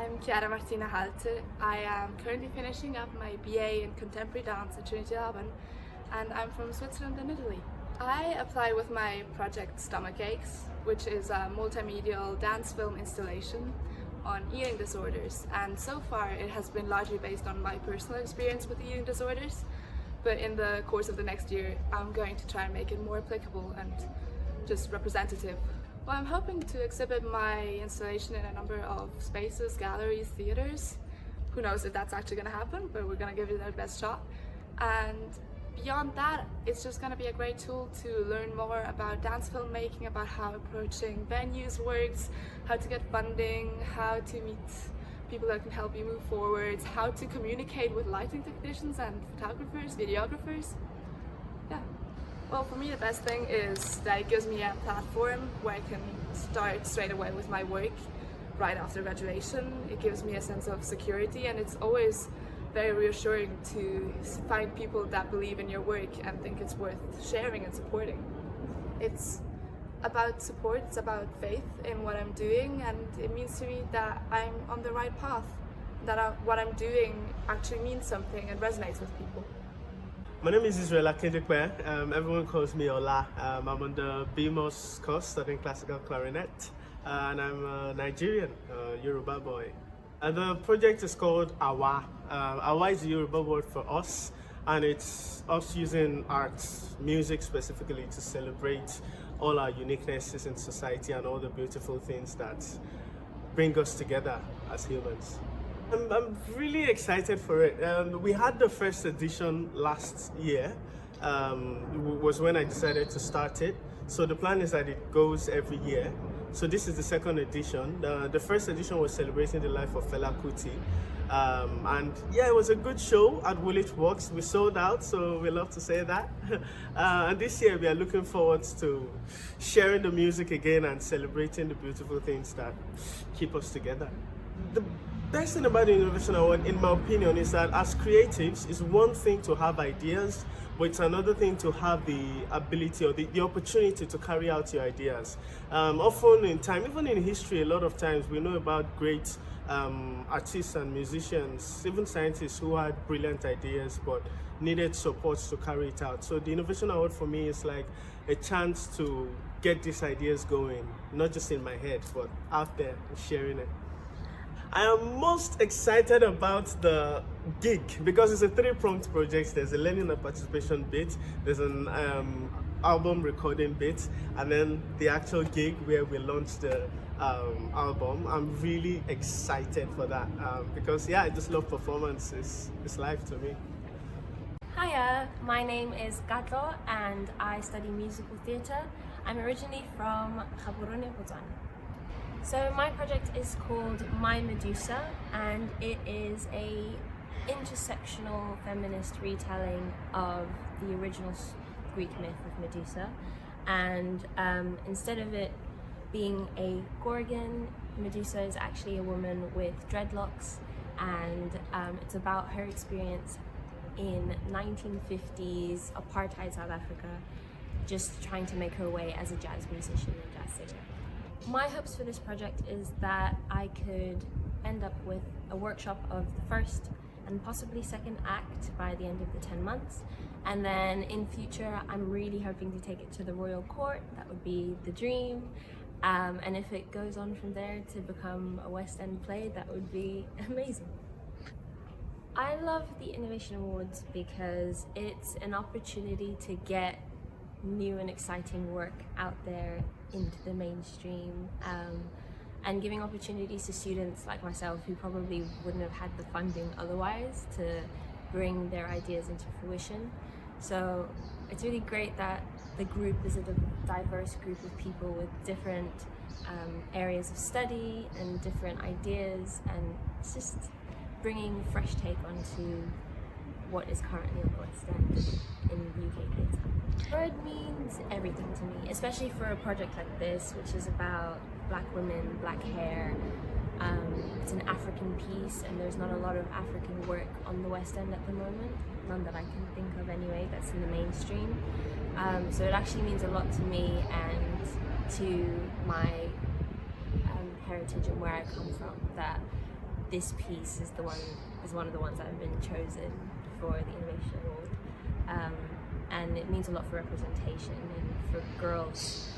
I'm Chiara Martina Halter. I am currently finishing up my BA in Contemporary Dance at Trinity Laban, and I'm from Switzerland and Italy. I apply with my project Stomach Aches, which is a multimedial dance film installation on eating disorders, and so far it has been largely based on my personal experience with eating disorders, but in the course of the next year I'm going to try and make it more applicable and just representative. Well, I'm hoping to exhibit my installation in a number of spaces, galleries, theatres. Who knows if that's actually going to happen, but we're going to give it our best shot. And beyond that, it's just going to be a great tool to learn more about dance filmmaking, about how approaching venues works, how to get funding, how to meet people that can help you move forwards, how to communicate with lighting technicians and photographers, videographers. Yeah. Well, for me the best thing is that it gives me a platform where I can start straight away with my work right after graduation. It gives me a sense of security, and it's always very reassuring to find people that believe in your work and think it's worth sharing and supporting. It's about support, it's about faith in what I'm doing, and it means to me that I'm on the right path, that what I'm doing actually means something and resonates with people. My name is Israel Akindekwe. Everyone calls me Ola. I'm on the BMOS course studying classical clarinet, and I'm a Nigerian, Yoruba boy. The project is called Awa. Awa is the Yoruba word for us, and it's us using art, music specifically, to celebrate all our uniquenesses in society and all the beautiful things that bring us together as humans. I'm really excited for it. We had the first edition last year, was when I decided to start it. So the plan is that it goes every year. So this is the second edition. The first edition was celebrating the life of Fela Kuti. And yeah, it was a good show at Woolwich Works. We sold out, so we love to say that. And this year we are looking forward to sharing the music again and celebrating the beautiful things that keep us together. The best thing about the Innovation Award, in my opinion, is that as creatives, it's one thing to have ideas, but it's another thing to have the ability or the opportunity to carry out your ideas. Often in time, even in history, a lot of times we know about great artists and musicians, even scientists who had brilliant ideas but needed support to carry it out. So the Innovation Award for me is like a chance to get these ideas going, not just in my head, but out there and sharing it. I am most excited about the gig because it's a three-pronged project. There's a learning and participation bit, there's an album recording bit, and then the actual gig where we launch the album. I'm really excited for that because yeah, I just love performance. It's life to me. Hiya, my name is Gato and I study musical theatre. I'm originally from Gaborone, Botswana. So my project is called My Medusa, and it is a intersectional feminist retelling of the original Greek myth of Medusa. And instead of it being a gorgon, Medusa is actually a woman with dreadlocks, and it's about her experience in 1950s apartheid South Africa, just trying to make her way as a jazz musician and jazz singer. My hopes for this project is that I could end up with a workshop of the first and possibly second act by the end of the 10 months. And then in future, I'm really hoping to take it to the Royal Court. That would be the dream. And if it goes on from there to become a West End play, that would be amazing. I love the Innovation Awards because it's an opportunity to get new and exciting work out there into the mainstream, and giving opportunities to students like myself who probably wouldn't have had the funding otherwise to bring their ideas into fruition. So it's really great that the group is a diverse group of people with different areas of study and different ideas, and it's just bringing a fresh take onto what is currently on the West End in UK theatre. Bird means everything to me, especially for a project like this, which is about black women, black hair. It's an African piece, and there's not a lot of African work on the West End at the moment, none that I can think of anyway, that's in the mainstream. So it actually means a lot to me and to my heritage and where I come from, that this piece is one of the ones that have been chosen for the Innovation Award, and it means a lot for representation and for girls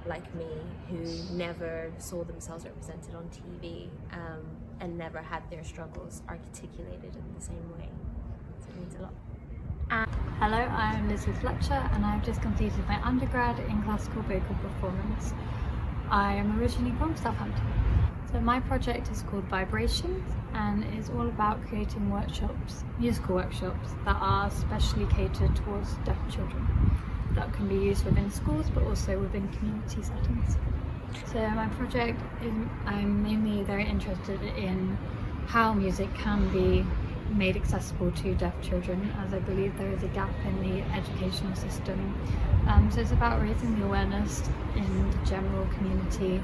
like me who never saw themselves represented on TV and never had their struggles articulated in the same way. So it means a lot. Hello, I'm Lizzie Fletcher and I've just completed my undergrad in classical vocal performance. I am originally from Southampton. So my project is called Vibrations and is all about creating workshops, musical workshops that are specially catered towards deaf children that can be used within schools but also within community settings. So my project is, I'm mainly very interested in how music can be made accessible to deaf children, as I believe there is a gap in the educational system. So it's about raising the awareness in the general community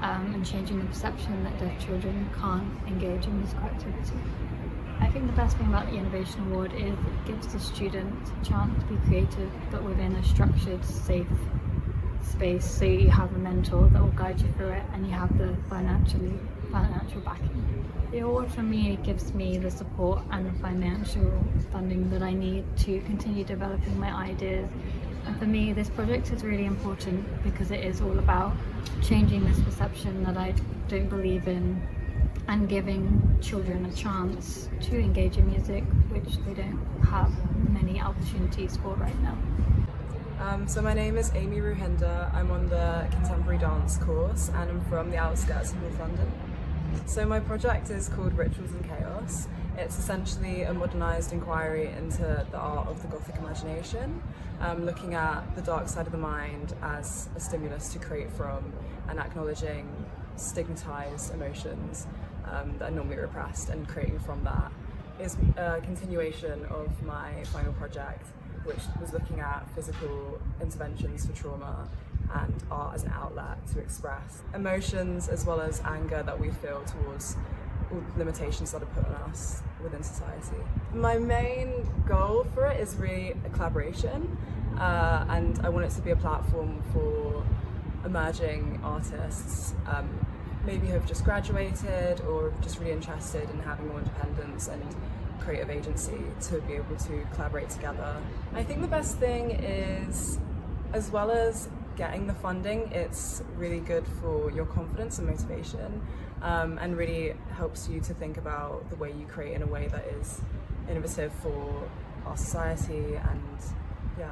and changing the perception that deaf children can't engage in musical activity. I think the best thing about the Innovation Award is it gives the student a chance to be creative but within a structured, safe space, so you have a mentor that will guide you through it and you have the financial backing. The award for me gives me the support and the financial funding that I need to continue developing my ideas. And for me, this project is really important because it is all about changing this perception that I don't believe in and giving children a chance to engage in music, which they don't have many opportunities for right now. So my name is Aimée Ruhinda. I'm on the contemporary dance course and I'm from the outskirts of North London. So my project is called Rituals and Chaos. It's essentially a modernised inquiry into the art of the Gothic imagination, looking at the dark side of the mind as a stimulus to create from and acknowledging stigmatised emotions that are normally repressed, and creating from that is a continuation of my final project, which was looking at physical interventions for trauma and art as an outlet to express emotions as well as anger that we feel towards all the limitations that are put on us within society. My main goal for it is really a collaboration, and I want it to be a platform for emerging artists, maybe who have just graduated or just really interested in having more independence and creative agency to be able to collaborate together. I think the best thing is, as well as getting the funding, it's really good for your confidence and motivation, and really helps you to think about the way you create in a way that is innovative for our society, and yeah.